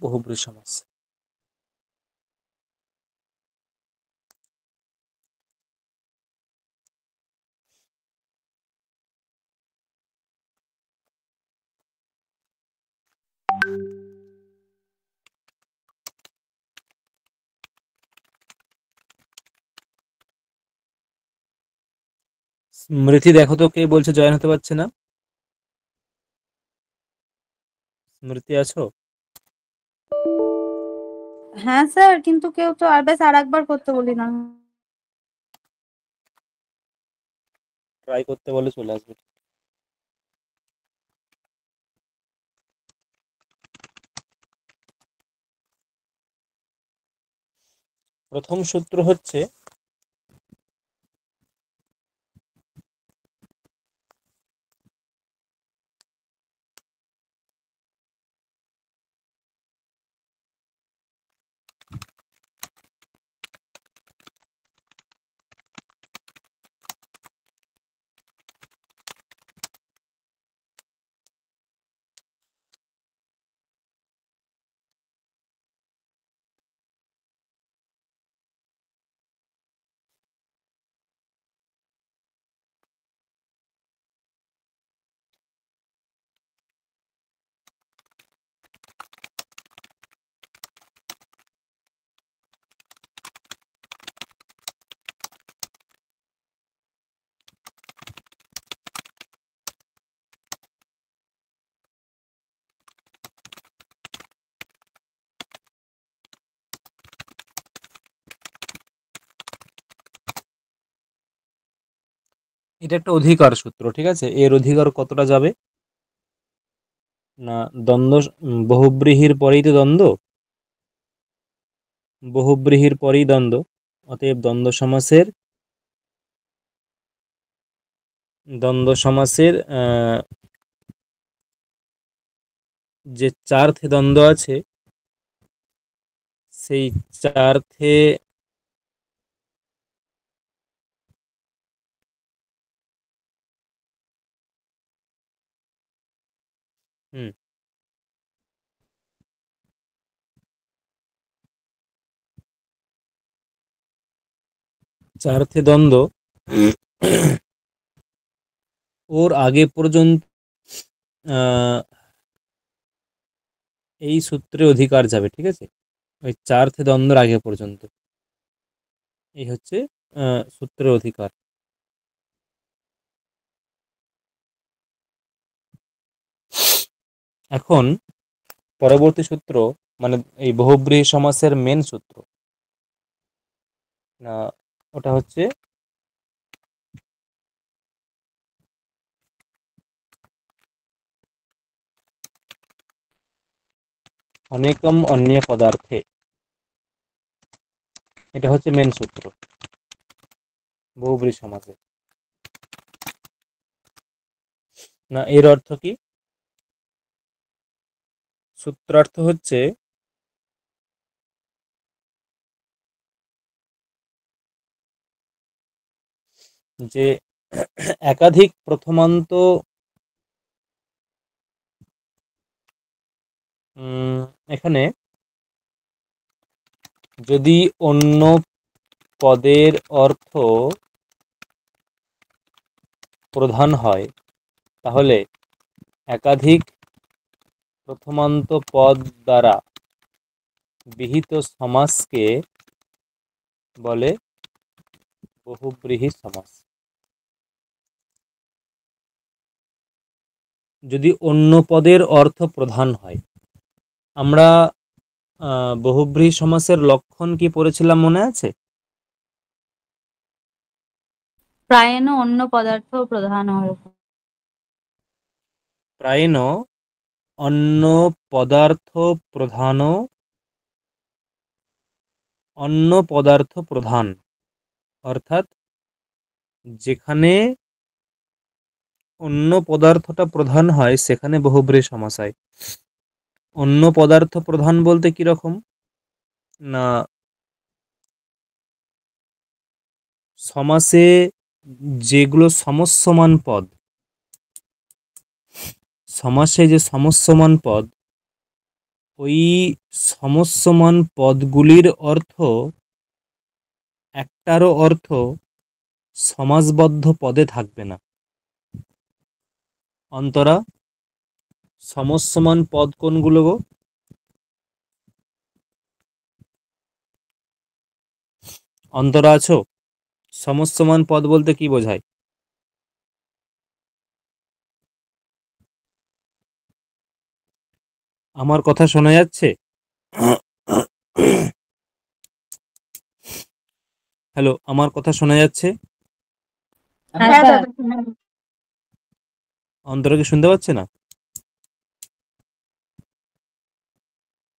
বহুব্রীহি সমাস। স্মৃতি দেখো তো কে বলছে জয়েন হতে পারছে না। স্মৃতি আছো? হ্যাঁ স্যার, কিন্তু কেউ তো আর একবার করতে বলি না। ট্রাই করতে বলে চলে আসবে। প্রথম সূত্র হচ্ছে এটা একটা অধিকার সূত্র, ঠিক আছে। এর অধিকার কতটা যাবে না, দ্বন্দ্ব বহুব্রীহির পরেই তো দ্বন্দ্ব, বহুব্রীহির পরেই দ্বন্দ্ব, অতএব দ্বন্দ্ব সমাসের যে চার্থে দ্বন্দ্ব আছে সেই চার্থে হুম চার্থে দ্বন্দ্ব ওর আগে পর্যন্ত এই সূত্রে অধিকার যাবে, ঠিক আছে। ওই চার্থে দ্বন্দ্বের আগে পর্যন্ত এই হচ্ছে সূত্রের অধিকার। এখন পরবর্তী সূত্র, মানে এই বহুব্রীহি সমাসের মেন সূত্র, ওটা হচ্ছে অনেকম অন্য পদার্থে। এটা হচ্ছে মেন সূত্র বহুব্রীহি সমাসে। না, এর অর্থ কি? সূত্রার্থ হচ্ছে যে একাধিক প্রথমান্ত এখানে যদি অন্য পদের অর্থ প্রধান হয় তাহলে একাধিক প্রথমান্ত পদ দ্বারা বিহিত সমাসকে বলে বহুব্রীহি সমাস। যদি অন্য পদের অর্থ প্রধান হয়, আমরা বহুব্রীহি সমাসের লক্ষণ কি পড়েছিলাম মনে আছে? প্রায়ণ অন্য পদার্থ প্রধান হয়। প্রায়ণ অন্য পদার্থ প্রধান, অন্য পদার্থ প্রধান অর্থাৎ যেখানে অন্য পদার্থটা প্রধান হয় সেখানে বহুব্রীহি সমাস হয়। অন্য পদার্থ প্রধান বলতে কি রকম না, সমাসে যেগুলো সমস্যমান পদ, সমাসে যে সমস্যমান পদ ওই সমস্যমান পদগুলির অর্থ একটারও অর্থ সমাসবদ্ধ পদে থাকবে না। অন্তরা, সমস্যমান পদ কোনগুলো গো? অন্তরা আছো? সমস্যমান পদ বলতে কি বোঝায়? আমার কথা শোনা যাচ্ছে? হ্যালো, আমার কথা শোনা যাচ্ছে? হ্যাঁ হ্যাঁ স্যার। দাদা। অন্তরা কি শুনতে পাচ্ছে না?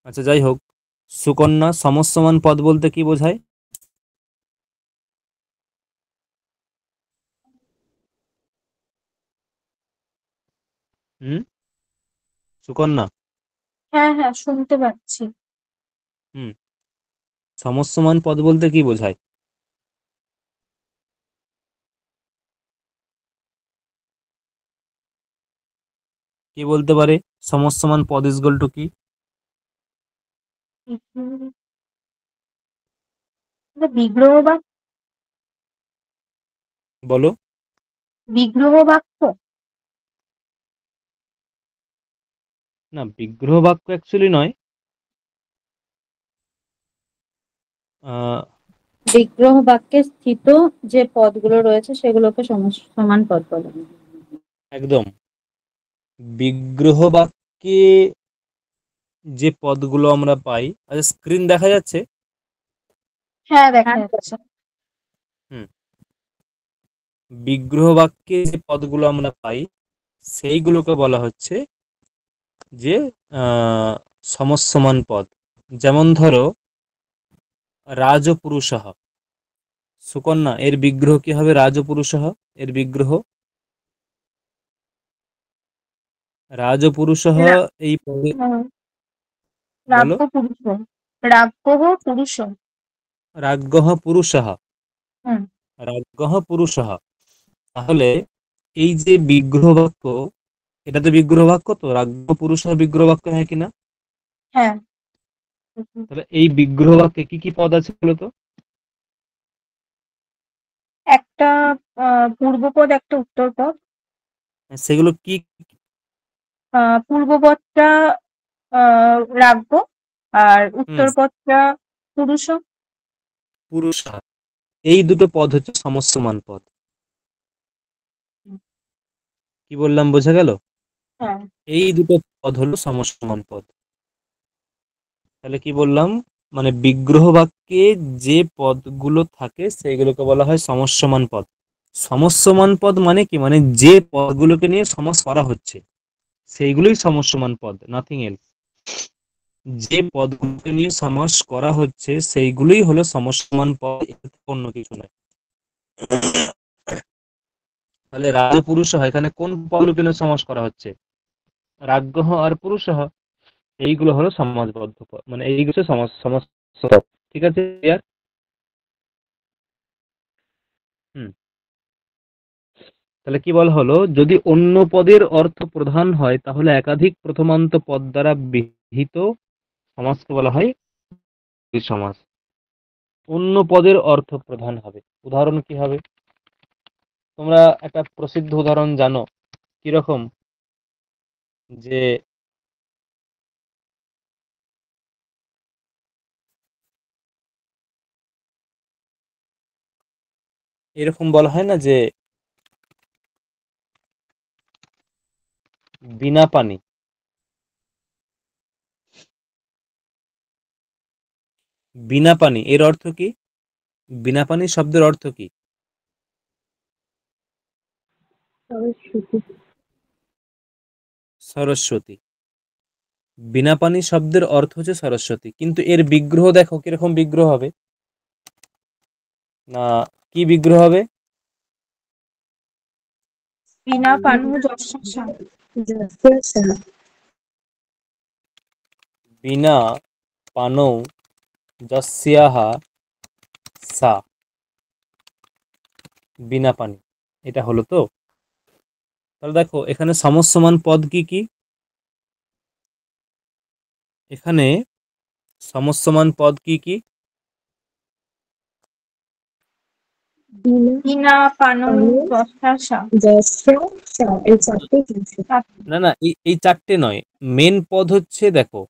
আচ্ছা, যাই হোক, সুকন্যা, সমস্যমান পদ বলতে কি বোঝায়? হুম, সুকন্যা। হ্যাঁ হ্যাঁ শুনতে পাচ্ছি। হুম, সমস্যমান পদ বলতে কি বোঝায়? কি বলতে পারে? সমস্যমান পদ ইজ ইকুয়াল টু কি? বিগ্রহ বাক্য। বলো। বিগ্রহ বাক্য। না, বিগ্রহ বাক্য অ্যাকচুয়ালি নয়। আহ, বিগ্রহ বাক্যে স্থিত যে পদগুলো রয়েছে সেগুলোকে সমান পদ বলে। একদম। বিগ্রহ বাক্যে যে পদগুলো আমরা পাই, আচ্ছা স্ক্রিন দেখা যাচ্ছে? হ্যাঁ দেখা যাচ্ছে। হুম, বিগ্রহ বাক্যে যে পদগুলো আমরা পাই সেইগুলোকে বলা হচ্ছে যে সমস্যমান পদ। যেমন ধরো রাজপুরুষঃ। সুকন্যা, এর বিগ্রহ কি হবে? রাজপুরুষঃ এর বিগ্রহ রাজপুরুষঃ। রা- এই পদে আহ, বলো। রাব্য পুরুষ। রাব্যহ পুরুষ। রাজ্ঞঃ পুরুষঃ। হুম। রাজ্ঞঃ পুরুষঃ। তাহলে এই যে বিগ্রহ বাক্য, এটা তো বিগ্রহ বাক্য, তো রাজ্ঞ পুরুষঃ বিগ্রহ বাক্য হয় কিনা? হ্যাঁ। তাহলে এই বিগ্রহ বাক্যে কি কি পদ আছে বলতো? একটা পূর্বপদ একটা উত্তরপদ। সেগুলো কি? পূর্বপদটা রাব্য আর হুম, উত্তরপদটা পুরুষ। পুরুষ। এই দুটো পদ হচ্ছে সমস্যমান পদ। কি বললাম বোঝা গেল? হ্যাঁ। এই দুটো পদ হলো সমস্যমান পদ। তাহলে কি বললাম, মানে বিগ্রহ বাক্যে যে পদগুলো থাকে সেইগুলোকে বলা হয় সমস্যমান পদ। সমস্যমান পদ মানে কি? মানে যে পদগুলোকে নিয়ে সমাস করা হচ্ছে সেইগুলোই সমস্যমান পদ, নাথিং এলস। যে পদগুলোকে নিয়ে সমাস করা হচ্ছে সেইগুলোই হলো সমস্যমান পদ, এর থেকে অন্য কিছু নয়। তাহলে রাজপুরুষ এখানে কোন পদগুলোকে নিয়ে সমাস করা হচ্ছে? রাজ্ঞঃ আর পুরুষঃ, এইগুলো হলো সমাসবদ্ধ পদ, মানে এইগুলো হচ্ছে সমাস পদ। ঠিক আছে, ক্লিয়ার? হুম, তাহলে কি বলা হলো, যদি অন্য পদের অর্থ প্রধান হয় তাহলে একাধিক প্রথমান্ত পদ দ্বারা বিহিত সমাসকে বলা হয় দ্বিতীয় সমাস। অন্য পদের অর্থ প্রধান হবে, উদাহরণ কি হবে? তোমরা একটা প্রসিদ্ধ উদাহরণ জানো কিরকম, যে এরকম বলা হয় না যে বিনা পানি। বিনা পানি এর অর্থ কি? বিনা পানি শব্দের অর্থ কি? সরস্বতী। বিনা পানি শব্দের অর্থ হচ্ছে সরস্বতী, কিন্তু এর বিগ্রহ দেখো কিরকম বিগ্রহ হবে। না, কি বিগ্রহ হবে? বিনা পানু যশস্যা। বিনা পানৌ যস্যাহ সা। বিনা পানি, এটা হলো তো। তাহলে দেখো এখানে সমস্যমান পদ কি কি? এখানে সমস্যমান পদ কি কি? বিনা পানু যশা না না, এই চারটে নয়, মেন পদ হচ্ছে, দেখো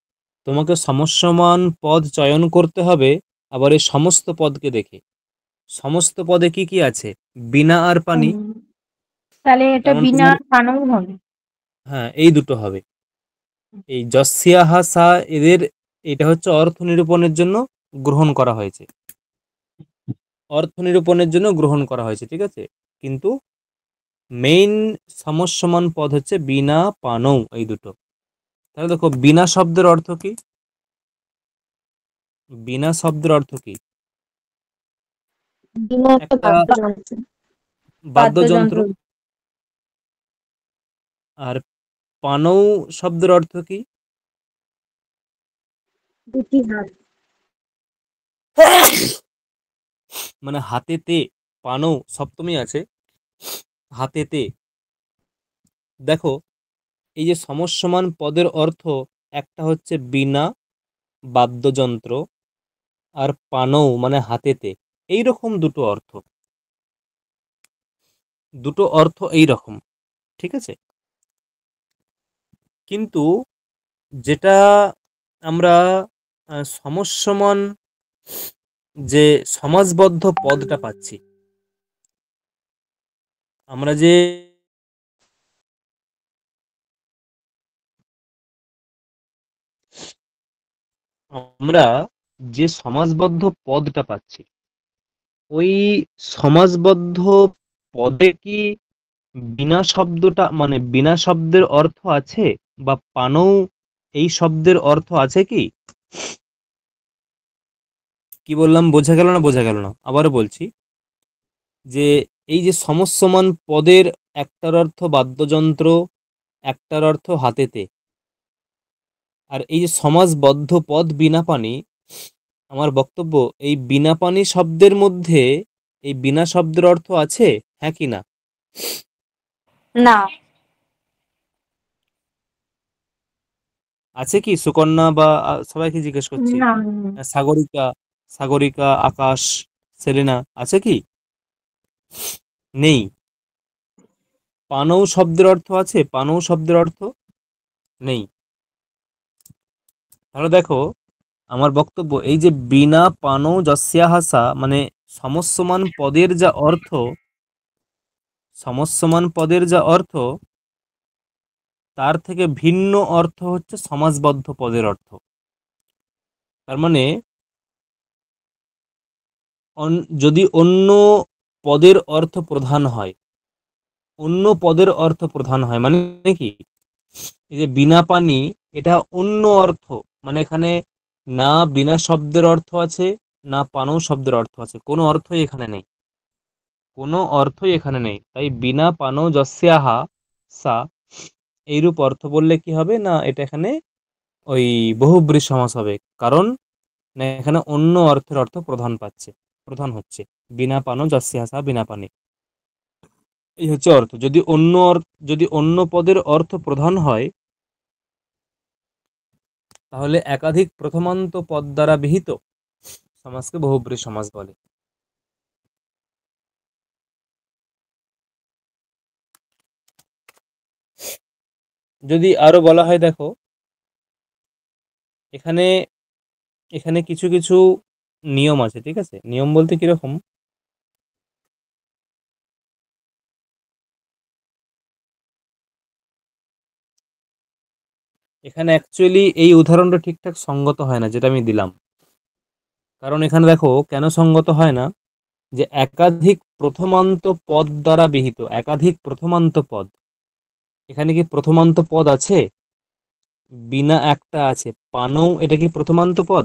তোমাকে সমস্যমান পদ চয়ন করতে হবে আবার এই সমস্ত পদকে দেখে। সমস্ত পদে কি কি আছে? বিনা আর পানি। তাহলে এটা তার মানে বিনা তোমার, পানু হবে। হ্যাঁ এই দুটো হবে। এই যস্যা হা সা, এদের এটা হচ্ছে অর্থ নিরূপণের জন্য গ্রহণ করা হয়েছে, অর্থ নিরূপণের জন্য গ্রহণ করা হয়েছে, ঠিক আছে। কিন্তু মেইন সমস্যমান পদ হচ্ছে বিনা পানৌ, এই দুটো। তাহলে দেখো বিনা শব্দের অর্থ কি? বিনা শব্দের অর্থ কি? একটা বাদ্যযন্ত্র। বাদ্যযন্ত্র। আর পানৌ শব্দের অর্থ কি? দুটি হাত। মানে হাতেতে, পানৌ সপ্তমী আছে, হাতেতে। দেখো এই যে সমস্যমান পদের অর্থ, একটা হচ্ছে বিনা, বাদ্যযন্ত্র, আর পানৌ মানে হাতেতে, এই রকম দুটো অর্থ, দুটো অর্থ এই রকম, ঠিক আছে। কিন্তু যেটা আমরা সমস্যমান যে সমাজবদ্ধ পদটা পাচ্ছি, আমরা যে আমরা যে সমাজবদ্ধ পদটা পাচ্ছি, ওই সমাজবদ্ধ পদে কি বিনা শব্দটা, মানে বিনা শব্দের অর্থ আছে, বা পানৌ এই শব্দের অর্থ আছে কি? কি বললাম, বোঝা গেল না? বোঝা গেল না, আবারও বলছি, যে এই যে সমস্যমান পদের একটার অর্থ বাদ্যযন্ত্র, একটার অর্থ হাতেতে, আর এই যে সমাজবদ্ধ পদ বিনা পানি, আমার বক্তব্য, এই বিনা পানি শব্দের মধ্যে এই বিনা শব্দের অর্থ আছে, হ্যাঁ কি না? না। আছে কি সুকন্যা বা সবাইকে জিজ্ঞেস করছি, না সাগরিকা, সাগরিকা, আকাশ, সেলিনা, আছে কি? নেই। পানৌ শব্দের অর্থ আছে? পানৌ শব্দের অর্থ নেই। তাহলে দেখো আমার বক্তব্য, এই যে বিনা পানৌ যস্যা হাসা, মানে সমস্যমান পদের যা অর্থ, সমস্যমান পদের যা অর্থ, তার থেকে ভিন্ন অর্থ হচ্ছে সমাজবদ্ধ পদের অর্থ। তার মানে যদি অন্য পদের অর্থ প্রধান হয়, অন্য পদের অর্থ প্রধান হয় মানে কি, এই যে বিনা পানি, এটা অন্য অর্থ, মানে এখানে না বিনা শব্দের অর্থ আছে, না পানৌ শব্দের অর্থ আছে, কোনো অর্থই এখানে নেই, কোনো অর্থই এখানে নেই। তাই বিনা পানৌ যস্যাহা সা, এইরূপ অর্থ বললে কি হবে না, এটা এখানে ওই বহুব্রী সমাস হবে, কারণ না এখানে অন্য অর্থের অর্থ প্রধান পাচ্ছে, প্রধান হচ্ছে। বিনা পানৌ যস্যাহা সা, বিনা পানি, এই হচ্ছে অর্থ। যদি অন্য যদি অন্য পদের অর্থ প্রধান হয়, তাহলে একাধিক প্রথমান্ত পদ দ্বারা বিহিত সমাসকে বহুব্রী সমাস বলে। যদি আরো বলা হয়, দেখো এখানে, এখানে কিছু কিছু নিয়ম আছে, ঠিক আছে। নিয়ম বলতে কিরকম, এখানে অ্যাকচুয়ালি এই উদাহরণটা ঠিকঠাক সঙ্গত হয় না যেটা আমি দিলাম। কারণ এখানে দেখো কেন সঙ্গত হয় না, যে একাধিক প্রথমান্ত পদ দ্বারা বিহিত, একাধিক প্রথমান্ত পদ, এখানে কি প্রথমান্ত পদ আছে? বিনা একটা আছে, পানৌ এটা কি প্রথমান্ত পদ?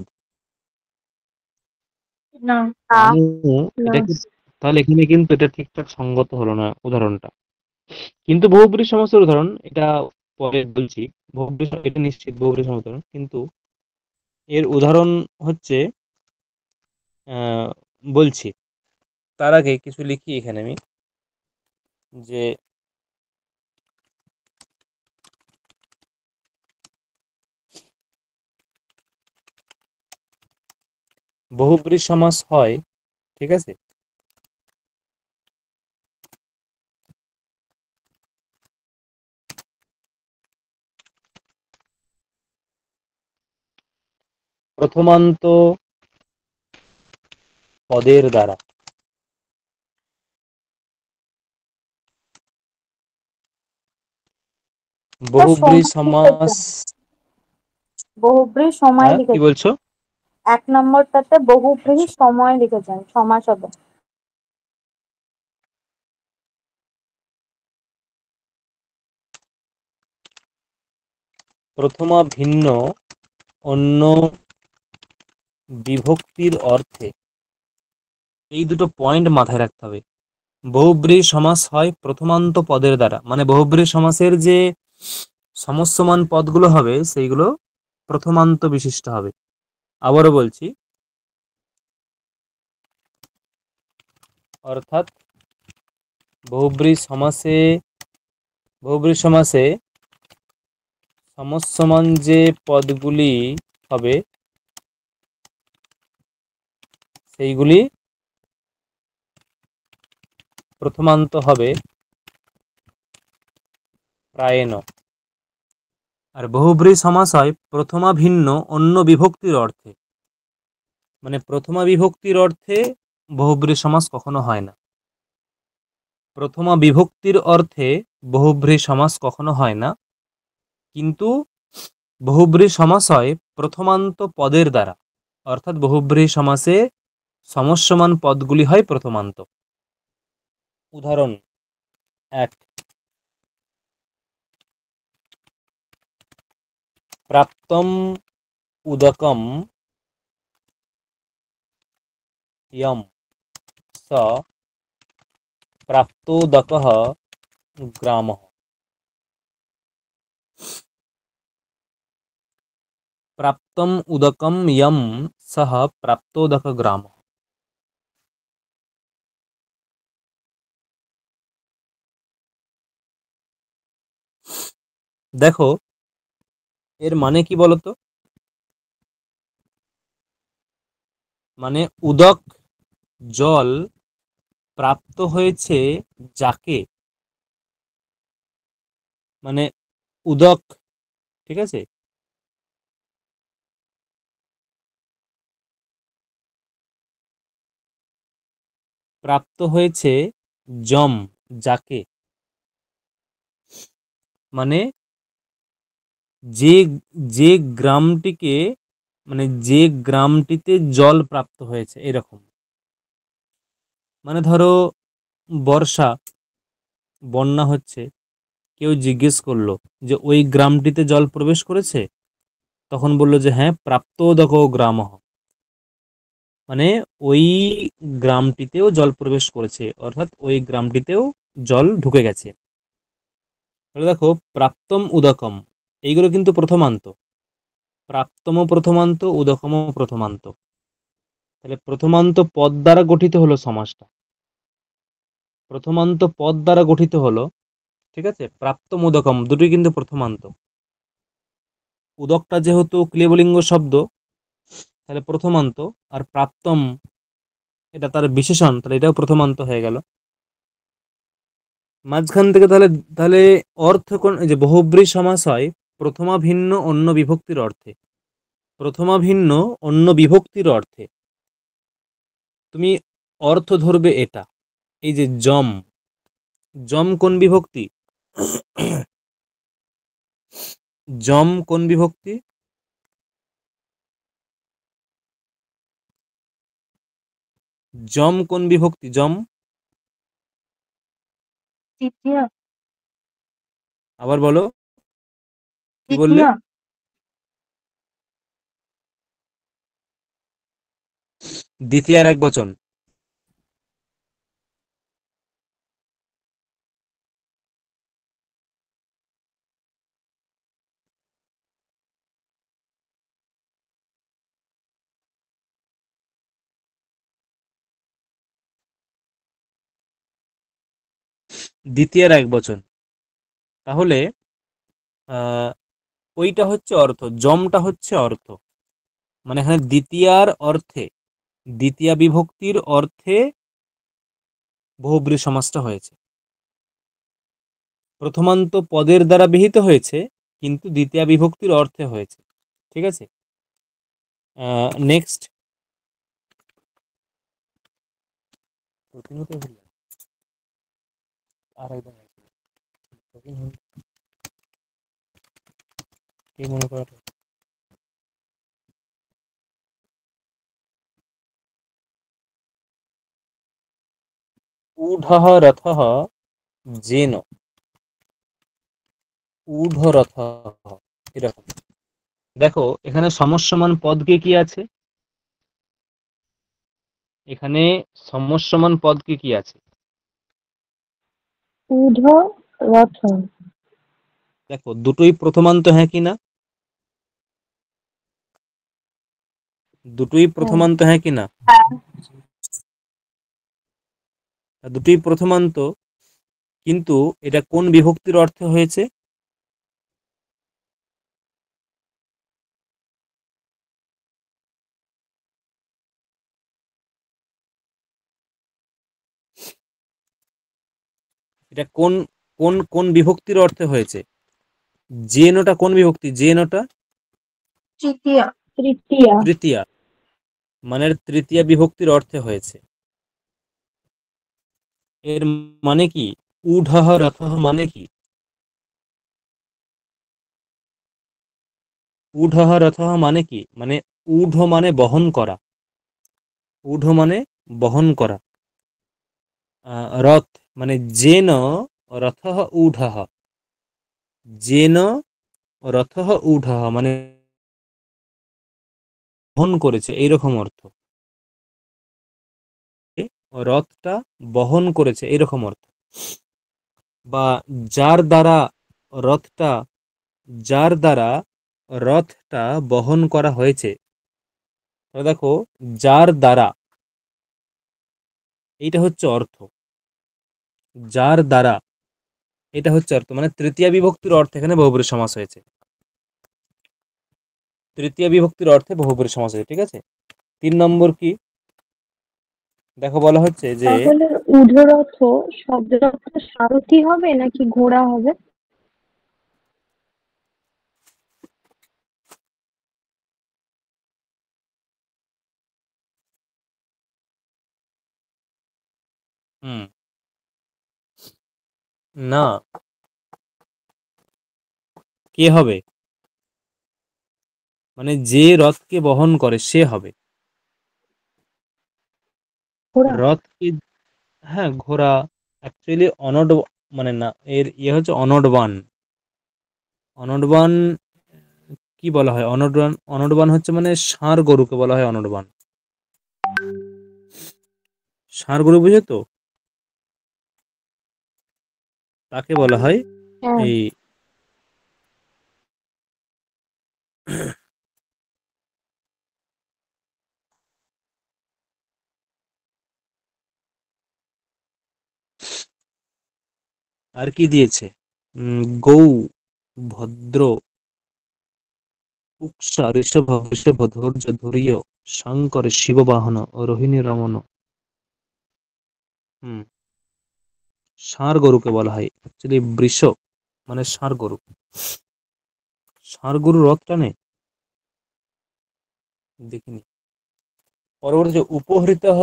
না পানৌ এটা কি? তাহলে এখানে কিন্তু এটা ঠিকঠাক সঙ্গত হলো না উদাহরণটা। কিন্তু বহুব্রী সমাসের উদাহরণ এটা পরে বলছি, এটা নিশ্চিত বহুব্রী সমাসের উদাহরণ, কিন্তু এর উদাহরণ হচ্ছে আহ বলছি, তার আগে কিছু লিখি এখানে আমি, যে বহুব্রী সমাস হয়, ঠিক আছে, প্রথমান্ত পদের দ্বারা। বহুব্রী সমাস, বহুব্রীহি সময় হ্যাঁ কি লিখেছেন। বলছো? 1 নম্বরটাতে বহুব্রীহি আচ্ছা, সময় লিখেছেন, সমাস হবে। প্রথমা ভিন্ন অন্য বিভক্তির অর্থে, এই দুটো পয়েন্ট মাথায় রাখতে হবে। বহুব্রী সমাস হয় প্রথমান্ত পদের দ্বারা, মানে বহুব্রী সমাসের যে সমস্যমান পদগুলো হবে সেইগুলো প্রথমান্ত বিশিষ্ট হবে। আবারও বলছি, অর্থাৎ বহুব্রী সমাসে, বহুব্রী সমাসে সমস্যমান যে পদগুলি হবে সেইগুলি প্রথমান্ত হবে প্রায়ণ। আর বহুব্রী সমাস হয় প্রথমা ভিন্ন অন্য বিভক্তির অর্থে, মানে প্রথমা বিভক্তির অর্থে বহুব্রী সমাস কখনো হয় না। প্রথমা বিভক্তির অর্থে বহুব্রী সমাস কখনো হয় না, কিন্তু বহুব্রী সমাস হয় প্রথমান্ত পদের দ্বারা, অর্থাৎ বহুব্রী সমাসে সমস্যমান পদগুলি হয় প্রথমান্ত। উদাহরণ 1, প্রাপ্তম উদকম ইয়ম স প্রাপ্তোদকঃ গ্রামঃ। প্রাপ্তম উদকম ইয়ম সহ প্রাপ্তোদক গ্রামঃ। দেখো এর মানে কি বলতো? মানে উদক জল প্রাপ্ত হয়েছে যাকে, মানে উদক, ঠিক আছে, প্রাপ্ত হয়েছে যম যাকে, মানে যে যে গ্রামটিকে, মানে যে গ্রামটিতে জল প্রাপ্ত হয়েছে এরকম। মানে ধরো বর্ষা, বন্যা হচ্ছে, কেউ জিজ্ঞেস করলো যে ওই গ্রামটিতে জল প্রবেশ করেছে, তখন বললো যে হ্যাঁ প্রাপ্তোদক গ্রামঃ, মানে ওই গ্রামটিতেও জল প্রবেশ করেছে, অর্থাৎ ওই গ্রামটিতেও জল ঢুকে গেছে। তাহলে দেখো প্রাপ্তম উদকম এইগুলো কিন্তু প্রথমান্ত, প্রাপ্তম প্রথমান্ত, উদকম প্রথমান্ত। তাহলে প্রথমান্ত পদ দ্বারা গঠিত হলো সমাসটা, প্রথমান্ত পদ দ্বারা গঠিত হলো, ঠিক আছে, প্রাপ্তম উদকম দুটোই কিন্তু প্রথমান্ত। উদকটা যেহেতু ক্লিবলিঙ্গ শব্দ তাহলে প্রথমান্ত, আর প্রাপ্তম এটা তার বিশেষণ, তাহলে এটাও প্রথমান্ত হয়ে গেল। মাঝখান থেকে তাহলে তাহলে অর্থ কোন, এই যে বহুব্রী সমাস হয় প্রথমা ভিন্ন অন্য বিভক্তির অর্থে, প্রথমা ভিন্ন অন্য বিভক্তির অর্থে। তুমি অর্থ ধরবে এটা, এই যে যম, যম কোন বিভক্তি? যম কোন বিভক্তি? যম কোন বিভক্তি? যম তৃতীয়। আবার বলো, কি বললে? তৃতীয়। দ্বিতীয়ার এক বচন। দ্বিতীয়ার এক বচন, তাহলে আহ ওইটা হচ্ছে অর্থ, যমটা হচ্ছে অর্থ, মানে এখানে দ্বিতীয়ার অর্থে দ্বিতীয়া বিভক্তির অর্থে বহুব্রী সমাসটা হয়েছে। প্রথমান্ত পদের দ্বারা বিহিত হয়েছে, কিন্তু দ্বিতীয়া বিভক্তির অর্থে হয়েছে। ঠিক আছে, নেক্সট। কি মনে করা ঊঢ়ः রথः যেন, ঊঢ়রথः, এরকম। দেখো এখানে সমস্যমান পদ কি আছে, এখানে সমস্যমান পদ কি আছে? ঊর্ধ্ব রথ। দেখো দুটোই প্রথমান্ত, হ্যাঁ কি না? দুটোই প্রথমান্ত, হ্যাঁ কি না? দুটোই প্রথমান্ত, কিন্তু এটা কোন বিভক্তির অর্থে হয়েছে? এটা কোন কোন কোন বিভক্তির অর্থে হয়েছে? জেনটা কোন বিভক্তি? জেনটা তৃতীয়া। তৃতীয়া। তৃতীয়া, মানে তৃতীয়া বিভক্তির অর্থে হয়েছে। এর মানে কি? ঊঢ়ः রথः মানে কি? ঊঢ়ः রথः মানে কি? মানে ঊঢ় মানে বহন করা, ঊঢ় মানে বহন করা। রথ মানে যেন রথः ঊঢ়ः, যেন রথः ঊঢ়ः মানে বহন করেছে, এইরকম অর্থ। রথটা বহন করেছে, এরকম অর্থ। বা যার দ্বারা রথটা, যার দ্বারা রথটা বহন করা হয়েছে। দেখো যার দ্বারা, এইটা হচ্ছে অর্থ, যার দ্বারা, এটা হচ্ছে অর্থ। মানে তৃতীয়া বিভক্তির অর্থে এখানে বহুব্রী সমাস হয়েছে, তৃতীয় বিভক্তির অর্থে বহুব্রী সমাস হয়েছে। ঠিক আছে, 3 নম্বর কি দেখো, বলা হচ্ছে যে তাহলে ঊর্ধ্বরথ শব্দের অর্থ সারথি হবে নাকি ঘোড়া হবে? হুম, না, কে হবে? মানে যে রথকে বহন করে সে হবে। ঘোড়া। রথকে, হ্যাঁ ঘোড়া, অ্যাকচুয়ালি অনড, মানে না, এর ইয়ে হচ্ছে অনডবান। অনডবান কি বলা হয়? অনডবান, অনডবান হচ্ছে মানে ষাঁড় গরুকে বলা হয় অনডবান। ষাঁড় গরু বুঝে তো, তাকে বলা হয় হ্যাঁ। এই আর কি দিয়েছে? গৌ, ভদ্র, উৎসা, ঋষভ, ঋষভ, ধৈর্য, ধৈর্য, শঙ্কর, শিববাহন, রোহিণী, রমন। হুম, ষাঁড় গরুকে বলা হয় অ্যাকচুয়ালি বৃষ, মানে ষাঁড় গরু। ষাঁড় গরু রথ টানে, দেখিনি। পরবর্তী যে উপহৃতঃ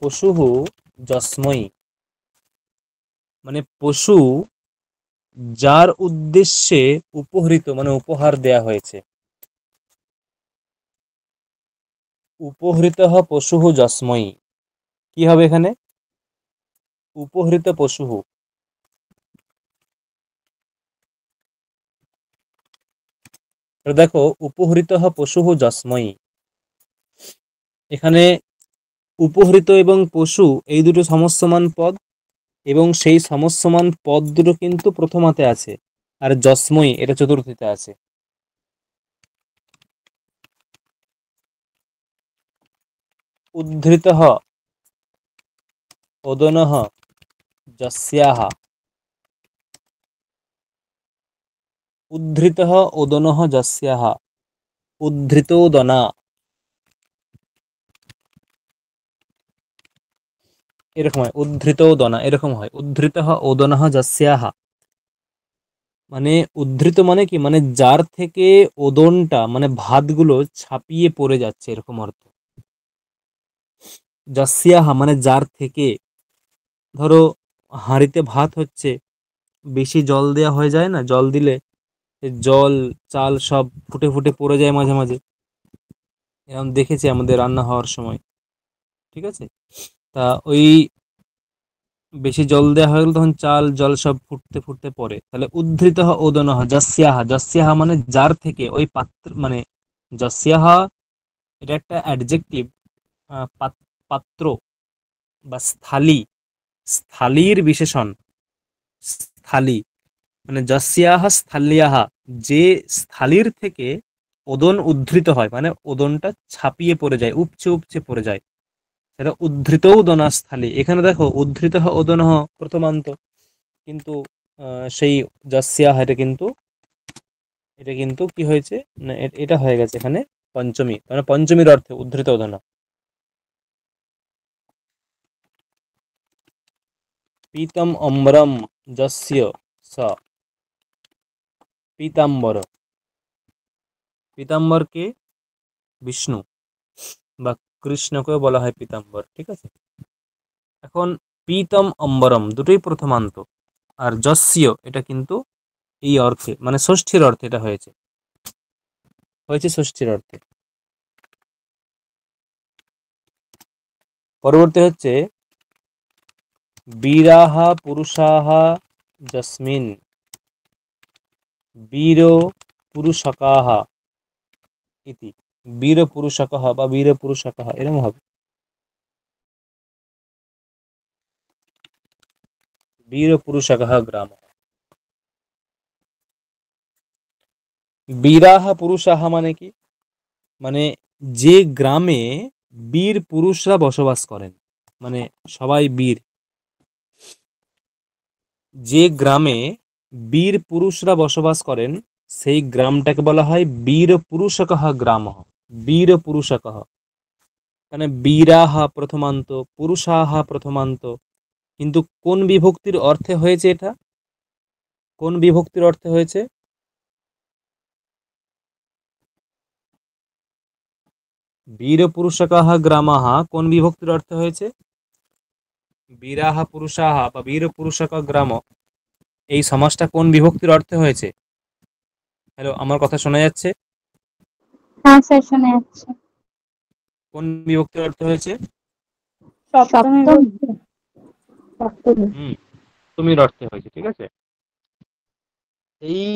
পশুঃ যস্মৈ, মানে পশু যার উদ্দেশ্যে উপহৃত মানে উপহার দেয়া হয়েছে। উপহৃতঃ পশুঃ যস্মৈ, কি হবে এখানে? উপহৃত পশুঃ, দেখো উপহৃতঃ পশুঃ যস্মৈ, এখানে উপহৃত এবং পশু এই দুটো সমস্যমান পদ, এবং সেই সমস্যমান পদ দুটো কিন্তু প্রথমাতে আছে, আর যস্মৈ এটা চতুর্থীতে আছে। উদ্ধৃতঃ ওদনঃ যস্যাঃ, উদ্ধৃতঃ ওদনঃ যস্যাঃ, উদ্ধৃতোদনা। এরকম হয়, উদ্ধৃত ওদনা এরকম হয়, উদ্ধৃত ওদনঃ যস্যাহ। মানে উদ্ধৃত মানে কি, মানে যার থেকে ওদনটা মানে ভাতগুলো ছাপিয়ে পড়ে যাচ্ছে, এরকম অর্থ। যস্যাহ মানে যার থেকে, ধরো হাঁড়িতে ভাত হচ্ছে, বেশি জল দেওয়া হয়ে যায় না, জল দিলে জল চাল সব ফুটে ফুটে পড়ে যায় মাঝে মাঝে, এরকম দেখেছি আমাদের রান্না হওয়ার সময়, ঠিক আছে। তা ওই বেশি জল দেওয়া হয়ে গেলে তখন চাল জল সব ফুটতে ফুটতে পড়ে, তাহলে উদ্ধৃত ওদনঃ যস্যাহ, যস্যাহ মানে যার থেকে, ওই পাত্র মানে যস্যাহ, এটা একটা অ্যাডজেক্টিভ, পাত্র বা স্থালী, স্থালীর বিশেষণ, স্থালী মানে যস্যাহ স্থল্যাহ, যে স্থালীর থেকে ওদন উদ্ধৃত হয়, মানে ওদনটা ছাপিয়ে পড়ে যায়, উপচে উপচে পড়ে যায়, সেটা উদ্ধৃত ওদনা স্থালী। এখানে দেখো উদ্ধৃত ওদনঃ প্রথমান্ত, কিন্তু সেই যস্যাহ এটা কিন্তু কি হয়েছে না, এটা হয়ে গেছে এখানে পঞ্চমী, মানে পঞ্চমীর অর্থে উদ্ধৃত ওদনা। পীতম অম্বরম যস্য স, পীতাম্বর, পীতাম্বরকে বিষ্ণু বা কৃষ্ণকেও বলা হয় পীতাম্বর, ঠিক আছে। এখন পীতম অম্বরম দুটোই প্রথমান্ত, আর যস্য এটা কিন্তু এই অর্থে মানে ষষ্ঠীর অর্থে এটা হয়েছে, হয়েছে ষষ্ঠীর অর্থে। পরবর্তী হচ্ছে বীরাহ পুরুষাহ যস্মিন বীর পুরুষকাহ ইতি, বীর পুরুষকাহ বা বীর পুরুষকাহ এরকম হবে, বীর পুরুষকাহ গ্রাম। বীরাহ পুরুষাহ মানে কি, মানে যে গ্রামে বীর পুরুষরা বসবাস করেন, মানে সবাই বীর, যে গ্রামে বীর পুরুষরা বসবাস করেন সেই গ্রামটাকে বলা হয় বীর পুরুষকহ গ্রাম, বীর পুরুষকহ। মানে বীরাহা প্রথমান্ত, পুরুষাহা প্রথমান্ত, কিন্তু কোন বিভক্তির অর্থে হয়েছে এটা, কোন বিভক্তির অর্থে হয়েছে, বীর পুরুষকাহা গ্রামাহা কোন বিভক্তির অর্থে হয়েছে, বীরাহা পুরুষাহা বা বীর পুরুষক গ্রাম, এই সমাসটা কোন বিভক্তির অর্থে হয়েছে? হ্যালো, আমার কথা শোনা যাচ্ছে? হ্যাঁ স্যার, শোনা যাচ্ছে। কোন বিভক্তির অর্থে হয়েছে? সপ্তমী সপ্তম, বিভক্তি। সপ্তম। হুম, তুমির অর্থে হয়েছে, ঠিক আছে। এই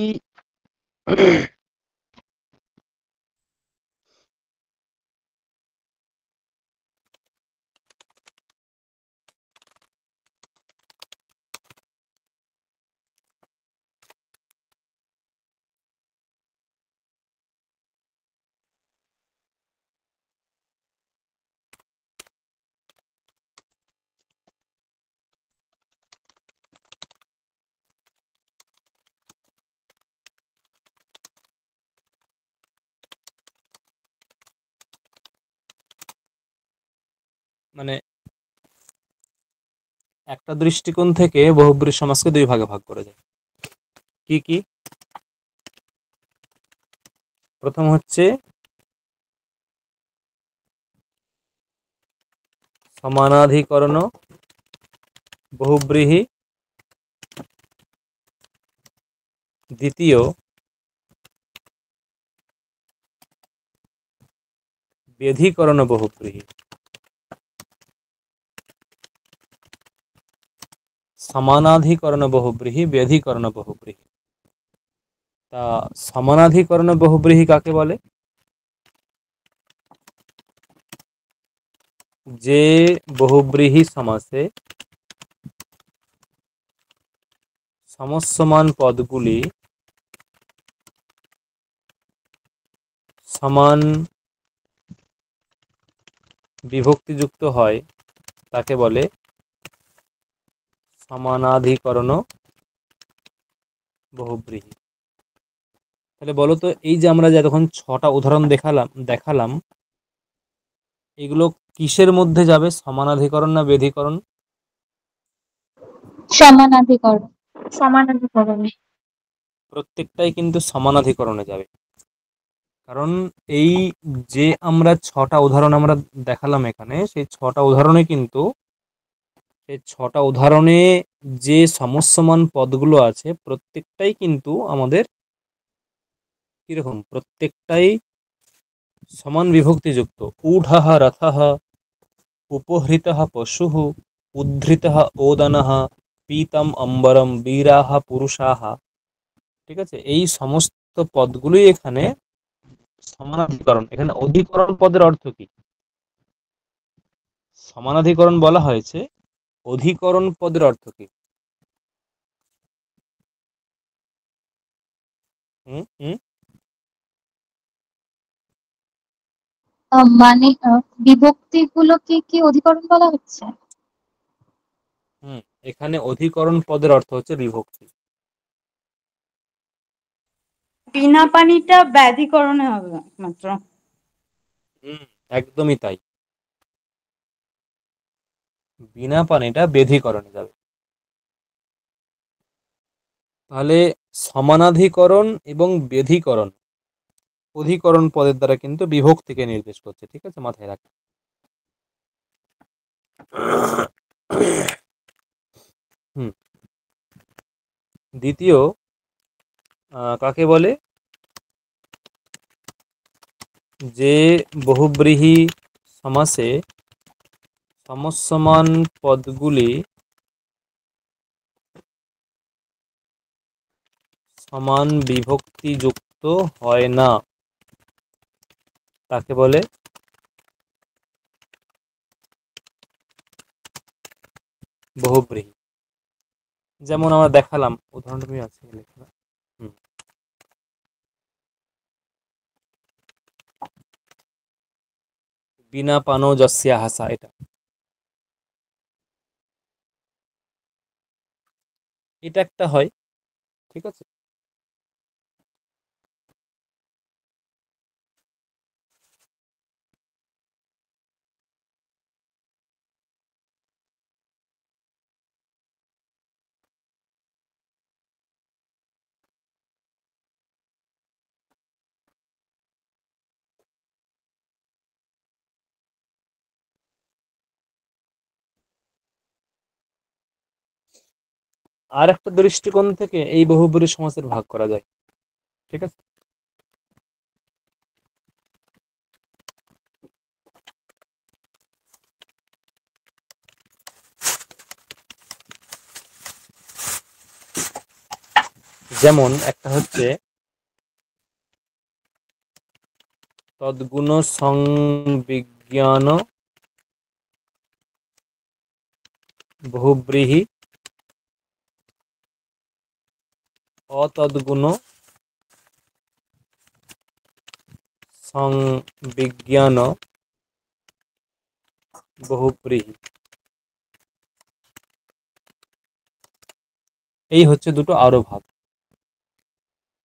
মানে একটা দৃষ্টিকোণ থেকে বহুব্রীহি সমাজকে দুই ভাগে ভাগ করা যায়। কি কি? প্রথম হচ্ছে সমানাধিকরণ বহুব্রীহি, দ্বিতীয় ব্যধিকরণ বহুব্রীহি। সমানাধিকরণ বহুব্রীহি, ব্যধিকরণ বহুব্রীহি। তা সমানাধিকরণ বহুব্রীহি কাকে বলে? যে বহুব্রীহি সমাসে সমসমান পদগুলি সমান বিভক্তিযুক্ত হয় তাকে বলে সমানাধিকরণ বহুব্রীহি। তাহলে বলো তো, এই যে আমরা যে এতক্ষণ 6টা উদাহরণ দেখালাম এগুলো কিসের মধ্যে যাবে, সমানাধিকরণ না ব্যধিকরণ? সমানাধিকরণ। সমানাধিকরণে। প্রত্যেকটাই কিন্তু সমানাধিকরণে যাবে। কারণ এই যে আমরা 6টা উদাহরণ আমরা দেখালাম এখানে, সেই 6টা উদাহরণে কিন্তু এই 6টা উদাহরণে যে সমস্যমান পদগুলো আছে প্রত্যেকটাই কিন্তু আমাদের কিরকম, প্রত্যেকটাই সমান বিভক্তিযুক্ত। ঊঢ়ः রথः, উপহৃতः পশুः, উদ্ধৃতः ওদনः, পীতম অম্বরম, বীরাः পুরুষাः। ঠিক আছে, এই সমস্ত পদগুলোই এখানে সমানাধিকরণ। এখানে অধিকরণ পদের অর্থ কি? সমানাধিকরণ বলা হয়েছে, অধিকরণ পদের অর্থ কি? হুম হুম মানে বিভক্তি গুলোকে কি অধিকরণ বলা হচ্ছে? হুম এখানে অধিকরণ পদের অর্থ হচ্ছে বিভক্তি। বিনা পানিটা ব্যাধিকরণে হবে মাত্র। হুম একদমই তাই, বিনা পানিটা বেধিকরণে যাবে। তাহলে সমানাধিকরণ এবং বেধিকরণ অধিকরণ পদের দ্বারা কিন্তু বিভক্তিকে নির্দেশ করছে। ঠিক আছে, মাথায় রাখ। হুম দ্বিতীয় কাকে বলে? যে বহুব্রীহি সমাসে সমসমান পদগুলি সমান বিভক্তিযুক্ত হয় না, তাকে বলে বহুব্রীহি। যেমন আমরা দেখালাম, উদাহরণটা তুমি আছে লেখা। বিনা পানো যস্যা হাসা, এটা এটা একটা হয়। ঠিক আছে, আর একটা দৃষ্টিকোণ থেকে এই বহুব্রী সমাসের ভাগ করা যায়। ঠিক আছে, যেমন একটা হচ্ছে তদ্গুণ সংবিজ্ঞান বহুব্রীহি, অতদ্গুণ সংবিজ্ঞান বহুব্রীহি। এই হচ্ছে দুটো আরো ভাগ,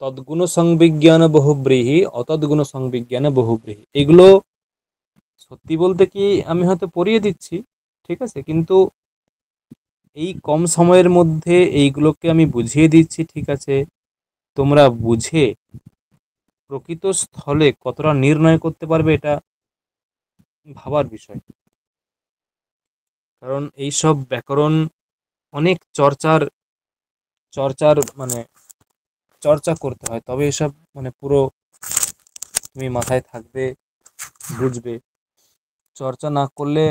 তদ্গুণ সংবিজ্ঞান বহুব্রীহি, অতদ্গুণ সংবিজ্ঞান বহুব্রীহি। এগুলো সত্যি বলতে কি আমি হয়তো পড়িয়ে দিচ্ছি, ঠিক আছে, কিন্তু এই কম সময়ের মধ্যে এইগুলোকে আমি বুঝিয়ে দিচ্ছি। ঠিক আছে, তোমরা বুঝে প্রকৃত স্থলে কতটা নির্ণয় করতে পারবে এটা ভাবার বিষয়। কারণ এইসব ব্যাকরণ অনেক চর্চার চর্চার মানে চর্চা করতে হয়, তবে এসব মানে পুরো তুমি মাথায় থাকবে, বুঝবে। চর্চা না করলে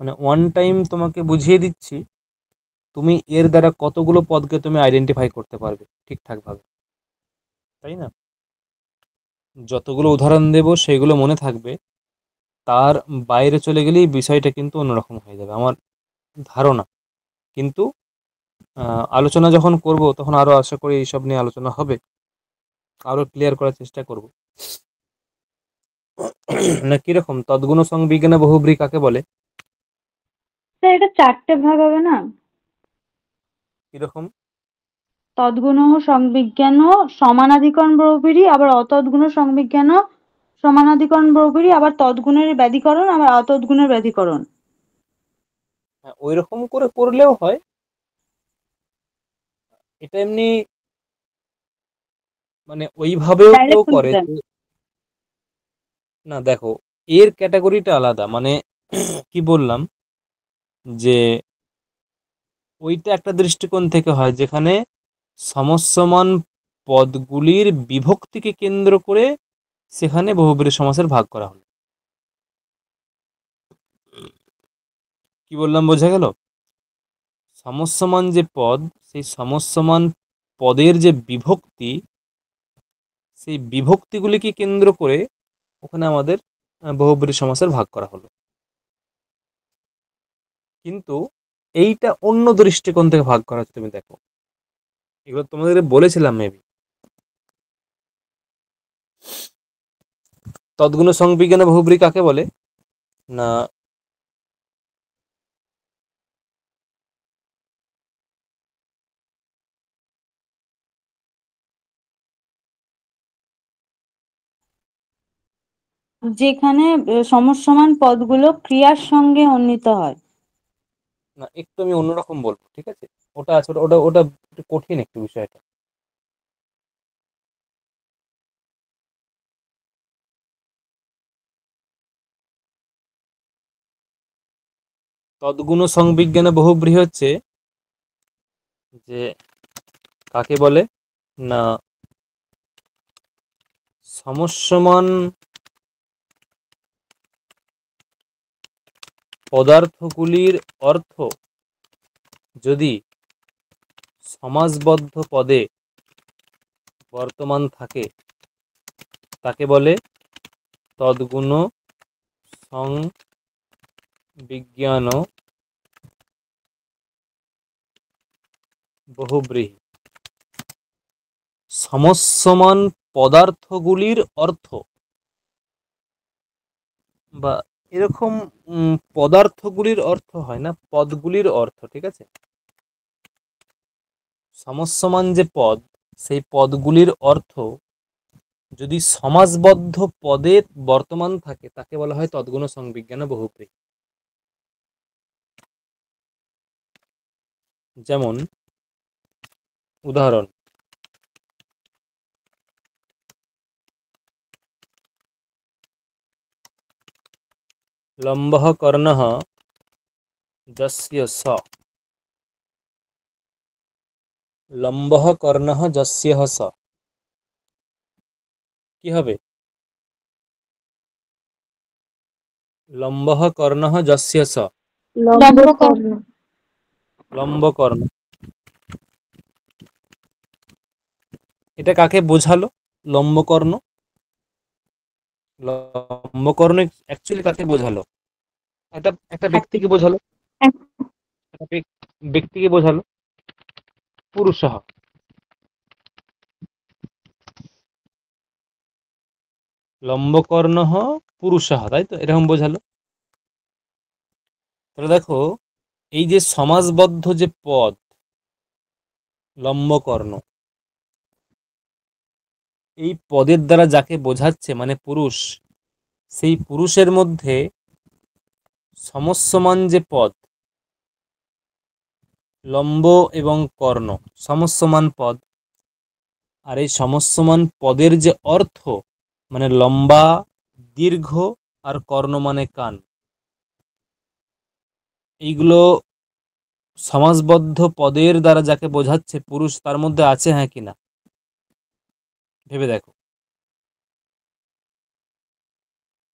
মানে ওয়ান টাইম তোমাকে বুঝিয়ে দিচ্ছি, তুমি এর দ্বারা কতগুলো পদকে তুমি আইডেন্টিফাই করতে পারবে ঠিকঠাক ভাবে, তাই না? যতগুলো উদাহরণ দেব সেগুলো মনে থাকবে, তার বাইরে চলে গেলেই বিষয়টা কিন্তু অন্যরকম হয়ে যাবে আমার ধারণা। কিন্তু আলোচনা যখন করব তখন আরো আশা করি এইসব নিয়ে আলোচনা হবে, আরো ক্লিয়ার করার চেষ্টা করব। না কিরকম তদ্গুণ সংবিজ্ঞানে বহুব্রী কাকে বলে? স্যার এটা 4টে ভাগ হবে না? কিরকম? তদ্গুণ সংবিজ্ঞান সমানাধিকরণ বহুব্রীহি, আবার অতদ্গুণ সংবিজ্ঞান সমানাধিকরণ বহুব্রীহি, আবার তদ্গুণের ব্যাধিকরণ, আবার অতদ্গুণের ব্যাধিকরণ। হ্যাঁ, ওই রকম করে করলেও হয়। এটা এমনি মানে ওইভাবেও কেউ ডাইরেক্ট করে লিখবেন। যে, না দেখো, এর ক্যাটাগরিটা আলাদা, মানে কি বললাম যে ওইটা একটা দৃষ্টিকোণ থেকে হয় যেখানে সমস্যমান পদগুলির বিভক্তিকে কেন্দ্র করে সেখানে বহুব্রীহি সমাসের ভাগ করা হলো। কি বললাম বোঝা গেল? সমস্যমান যে পদ, সেই সমস্যমান পদের যে বিভক্তি, সেই বিভক্তিগুলিকে কেন্দ্র করে ওখানে আমাদের বহুব্রীহি সমাসের ভাগ করা হলো। কিন্তু এইটা অন্য দৃষ্টিকোণ থেকে ভাগ করা হচ্ছে। তুমি দেখো, এগুলো তোমাদের বলেছিলাম মেবি। তদ্গুণ সংবিজ্ঞানে বহুব্রীহি কাকে বলে? না, যেখানে সমসমান পদগুলো ক্রিয়ার সঙ্গে উন্নীত হয়। না, একটু আমি অন্যরকম বলবো, ঠিক আছে? ওটা আছে, ওটা ওটা ওটা একটু কঠিন একটু বিষয়টা। তদ্গুণ সংবিজ্ঞানে বহুব্রীহি হচ্ছে যে কাকে বলে? না, সমস্যমান পদার্থগুলির অর্থ যদি সমাসবদ্ধ পদে বর্তমান থাকে তাকে বলে তদ্গুণ সংবিজ্ঞান বহুব্রীহি। সমস্যমান পদার্থগুলির অর্থ, বা এরকম পদার্থগুলির অর্থ হয় না, পদগুলির অর্থ, ঠিক আছে? সমস্যমান যে পদ, সেই পদগুলির অর্থ যদি সমাসবদ্ধ পদে বর্তমান থাকে তাকে বলা হয় তদ্গুণ সংবিজ্ঞান বহুব্রীহি। যেমন উদাহরণ, লম্বঃ কর্ণঃ যস্য স। লম্বঃ কর্ণঃ যস্য স, কি হবে? লম্বঃ কর্ণঃ যস্য স, লম্বকর্ণ। লম্ব কর্ণ। এটা কাকে বোঝালো? লম্বকর্ণ। লম্বকর্ণ অ্যাকচুয়ালি কাকে বোঝালো? একটা একটা ব্যক্তিকে বোঝালো। একটা ব্যক্তিকে বোঝালো, পুরুষঃ। লম্বকর্ণঃ পুরুষঃ, তাই তো? এরকম বোঝালো। তাহলে দেখো, এই যে সমাসবদ্ধ যে পদ লম্বকর্ণ, এই পদের দ্বারা যাকে বোঝাচ্ছে মানে পুরুষ, সেই পুরুষের মধ্যে সমস্যমান যে পদ লম্ব এবং কর্ণ, সমস্যমান পদ, আর এই সমস্যমান পদের যে অর্থ মানে লম্বা, দীর্ঘ আর কর্ণ মানে কান, এইগুলো সমাসবদ্ধ পদের দ্বারা যাকে বোঝাচ্ছে পুরুষ, তার মধ্যে আছে হ্যাঁ কিনা ভেবে দেখো।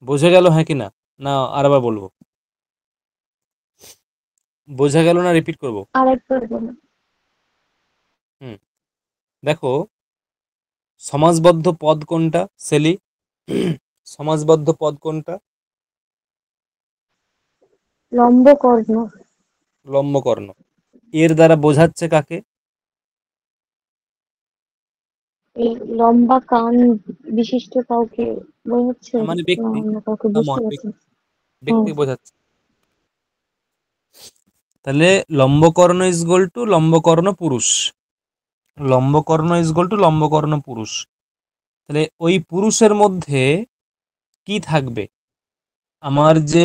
বোঝা গেল হ্যাঁ কিনা? না আরেকবার বলবো? বোঝা গেল না রিপিট করব? আরেকবার বলুন। হুম, দেখো, সমাসবদ্ধ পদ কোনটা সেলি? সমাসবদ্ধ পদ কোনটা? লম্বকর্ণ। লম্বকর্ণ। এর দ্বারা বোঝাচ্ছে কাকে? এই লম্বা কান বিশিষ্ট কাউকে বোঝাচ্ছে, মানে না ব্যক্তি, অন্য কাউকে? বুঝতে কমন পারছেন? হ্যাঁ। ব্যক্তি বোঝাচ্ছে। তাহলে Lambakarna is equal to Lambakarna পুরুষ। Lambakarna is equal to Lambakarna পুরুষ। তাহলে ওই পুরুষের মধ্যে কি থাকবে? আমার যে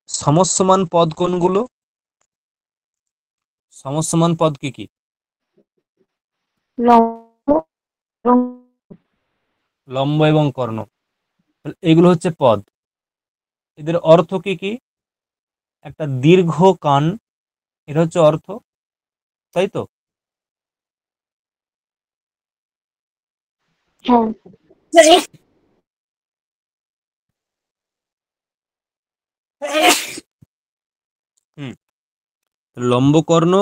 সমস্যমান পদ কোনগুলো? সমসমান পদ কি কি? লম্ব এবং লম্ব এবং কর্ণ। তাহলে এগুলো হচ্ছে পদ। এদের অর্থ কি কি? একটা দীর্ঘ কান, এটা হচ্ছে অর্থ, তাই তো? হ্যাঁ হুম। লম্ব কর্ণ,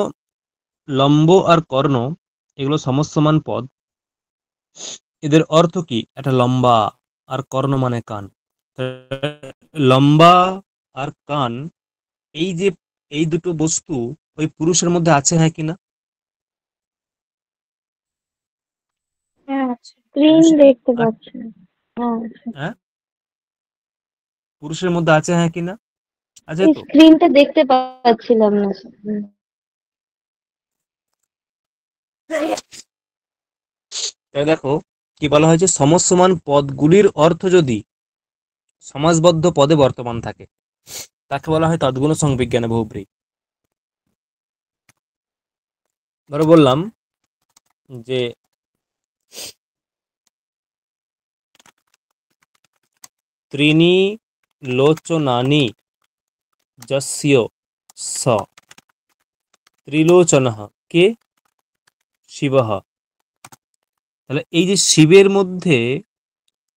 লম্ব আর কর্ণ এগুলো সমসমান পদ। এদের অর্থ কি? একটা লম্বা আর কর্ণ মানে কান। লম্বা আর কান, এই যে এই দুটো বস্তু ওই পুরুষের মধ্যে আছে, হ্যাঁ কিনা? স্ক্রিন পুরুষের দেখতে আর পাচ্ছি না। হ্যাঁ হ্যাঁ, পুরুষের মধ্যে আছে, হ্যাঁ কিনা? আছে এই তো। স্ক্রিনটা দেখতে পাচ্ছিলাম না। তাই দেখো কি বলা হয়েছে, সমসমান পদগুলির অর্থ যদি সমাসবদ্ধ পদে বর্তমান থাকে তাকে বলা হয় তদ্গুণ সংবিজ্ঞানে বহুব্রী। ধরো বললাম যে ত্রিণী লোচনানি যস্য স ত্রিলোচনঃ কে? শিবঃ। তাহলে এই যে শিবের মধ্যে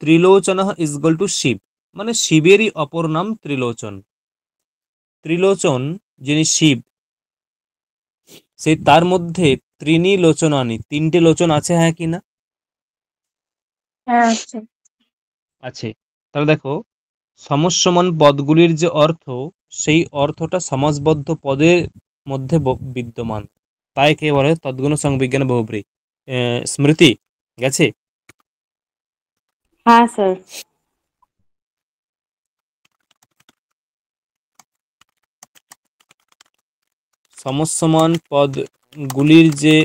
ত্রিলোচনঃ ইজ ইকুয়াল টু শিব, মানে শিবেরই অপর নাম ত্রিলোচন। ত্রিলোচন যিনি শিব, সেই তার মধ্যে ত্রিণী লোচনানি, তিনটে লোচন আছে, হ্যাঁ কিনা? হ্যাঁ আছে। আছে। তাহলে দেখো সমসমান পদগুলির যে অর্থ, সেই অর্থটা সমাসবদ্ধ পদের মধ্যে বিদ্যমান, তাই কে বলে তদ্গুণ সংবিজ্ঞানে বহুব্রী। স্মৃতি গেছে? হ্যাঁ স্যার। সমসমান পদগুলির যে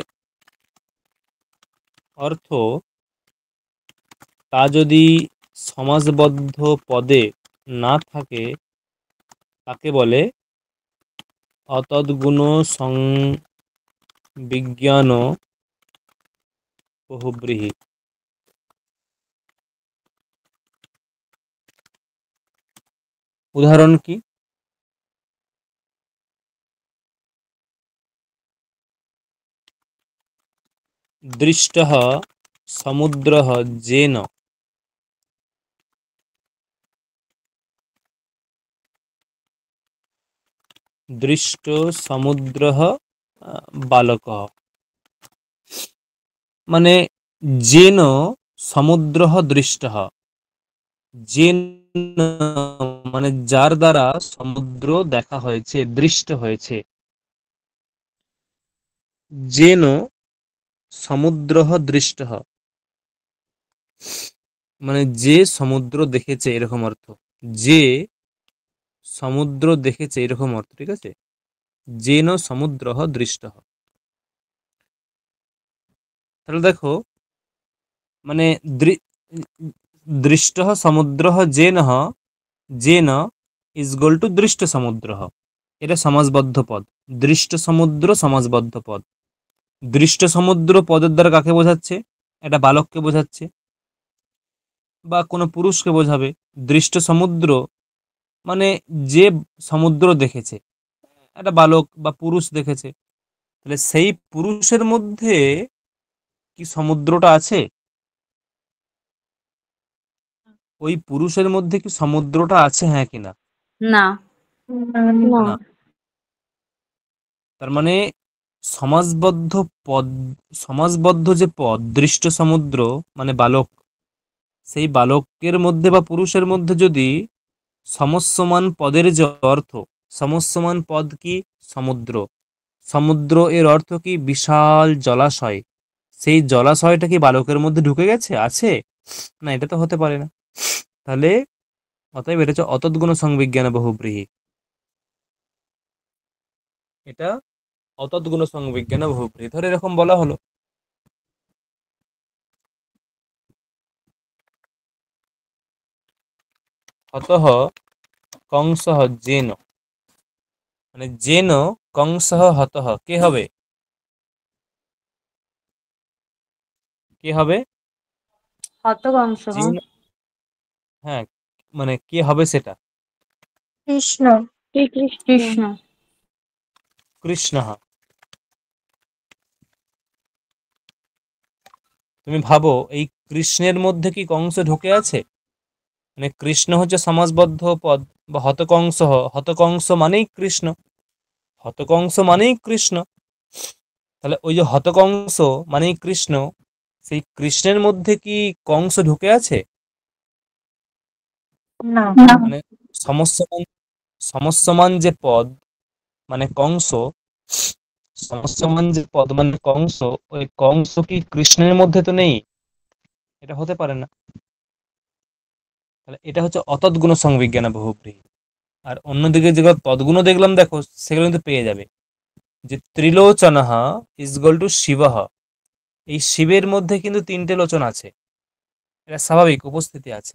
অর্থ, তা যদি সমাসবদ্ধ পদে না থাকে তাকে বলে অতদ্গুণ সংবিজ্ঞান বহুব্রীহি। উদাহরণ কি? দৃষ্টः সমুদ্রः যেন, দৃষ্ট সমুদ্রः বালকः। মানে যেন সমুদ্রः দৃষ্টः, যেন মানে যার দ্বারা সমুদ্র দেখা হয়েছে, দৃষ্ট হয়েছে। যেন সমুদ্রः দৃষ্টः মানে যে সমুদ্র দেখেছে, এরকম অর্থ। যে সমুদ্র দেখেছে, এরকম অর্থ, ঠিক আছে? যেন সমুদ্রः দৃষ্টः। তাহলে দেখো মানে দৃষ্টः সমুদ্রः যেনঃ, যেন ইজ ইকুয়াল টু দৃষ্ট সমুদ্রः, এটা সমাসবদ্ধ পদ। দৃষ্ট সমুদ্র সমাসবদ্ধ পদ। দৃষ্ট সমুদ্র পদের দ্বারা কাকে বোঝাচ্ছে? একটা বালককে বোঝাচ্ছে বা কোনো পুরুষকে বোঝাবে। দৃষ্ট সমুদ্র মানে যে সমুদ্র দেখেছে, একটা বালক বা পুরুষ দেখেছে। তাহলে সেই পুরুষের মধ্যে কি সমুদ্রটা আছে? ওই পুরুষের মধ্যে কি সমুদ্রটা আছে, হ্যাঁ কিনা? না। না না। তার মানে সমাসবদ্ধ পদ, সমাসবদ্ধ যে পদ দৃষ্ট সমুদ্র মানে বালক, সেই বালকের মধ্যে বা পুরুষের মধ্যে যদি সমসমান পদের যে অর্থ, সমসমান পদ কি? সমুদ্র। সমুদ্র এর অর্থ কি? বিশাল জলাশয়। সেই জলাশয়টা কি বালকের মধ্যে ঢুকে গেছে, আছে? না, এটা তো হতে পারে না। তাহলে অতএব এটা হচ্ছে অতদ্গুণ সংবিজ্ঞানে বহুব্রীহি। এটা অতদ্গুণ সংবিজ্ঞানে বহুব্রীহি। ধরে এরকম বলা হলো, অতঃ কংসঃ যেন, মানে যেন কংসঃ হতঃ কে হবে? কে হবে? হতকংস। যিনি, হ্যাঁ, মানে কে হবে সেটা? কৃষ্ণ। শ্রীকৃষ্ণ। কৃষ্ণ। কৃষ্ণঃ। তুমি ভাবো এই কৃষ্ণের মধ্যে কি কংস ঢুকে আছে? মানে কৃষ্ণ হচ্ছে সমাসবদ্ধ পদ, বা হতকংস, হতকংস মানেই কৃষ্ণ, হতকংস মানেই কৃষ্ণ। তাহলে ওই যে হতকংস মানেই কৃষ্ণ, সেই কৃষ্ণের মধ্যে কি কংস ঢুকে আছে? না। মানে সমস্যমান, সমস্যমান যে পদ মানে কংস, সমস্যমান যে পদ মানে কংস, ওই কংস কি কৃষ্ণের মধ্যে তো নেই, এটা হতে পারে না। তাহলে এটা হচ্ছে অতদ্গুণ সংবিজ্ঞান বহুব্রীহি। আর অন্যদিকে যেগুলো তদ্গুণ দেখলাম দেখো, সেগুলো কিন্তু পেয়ে যাবে, যে ত্রিলোচনঃ ইজগল টু শিবঃ, এই শিবের মধ্যে কিন্তু তিনটে লোচন আছে, এটা স্বাভাবিক উপস্থিতি আছে।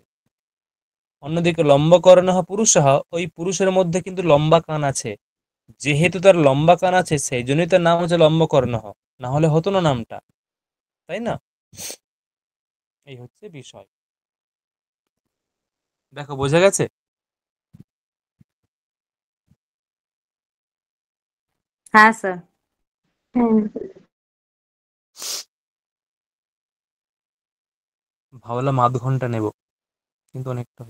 অন্যদিকে লম্বকর্ণঃ পুরুষঃ, ওই পুরুষের মধ্যে কিন্তু লম্বা কান আছে, যেহেতু তার লম্বা কান আছে সেই জন্যই তার নাম হচ্ছে লম্বকর্ণঃ, না হলে হতো না নামটা, তাই না? এই হচ্ছে বিষয়। দেখো বোঝা গেছে? হ্যাঁ স্যার। হ্যাঁ। ভাবলাম আধ ঘন্টা নেব, কিন্তু অনেকটা